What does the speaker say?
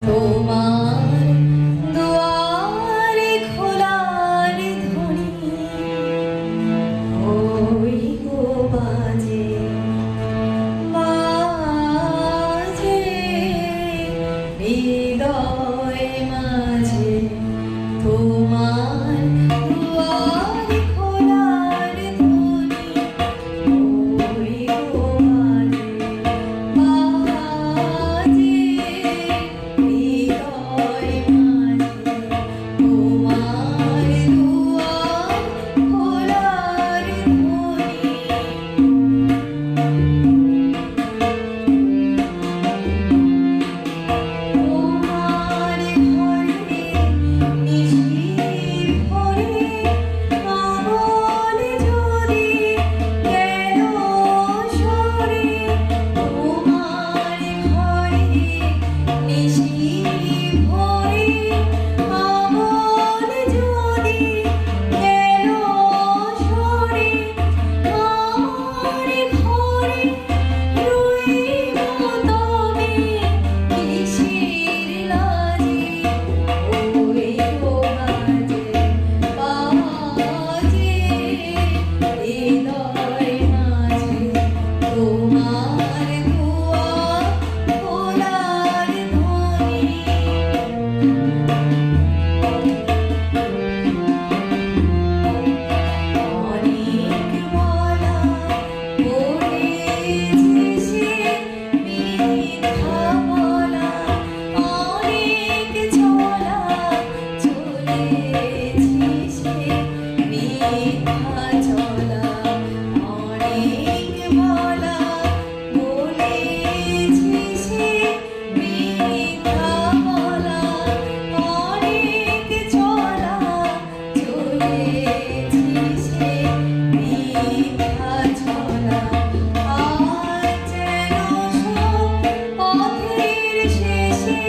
তোমার দুয়ারে খোলার ধ্বনি ওই গো বাজে বাজে হৃদয় মাঝে তোমার দুয়ারে খোলার ধ্বনি ওই গো বাজে হৃদয় মাঝে তোমার দুয়ার খোলার ধ্বনি তোমার ঘরে নিশির ভরে পাগল যদি গেল সরে তোমার ঘরে নিশির ভরে পাগল যদি গেল সরে আমার ঘরে রইব তবে কিসের লাজে ওই গো বাজে হৃদয় মাঝে তোমার দুয়ার খোলার ধ্বনি অনেক বলা বলেছে সে মিথ্যা বলা অনেক চলা চলেছে সে মিথ্যা চলা অনেক বলা বলেছে সে মিথ্যা বলা অনেক চলা চলেছে সে মিথ্যা চলা আজ যেন সব পথের শেষে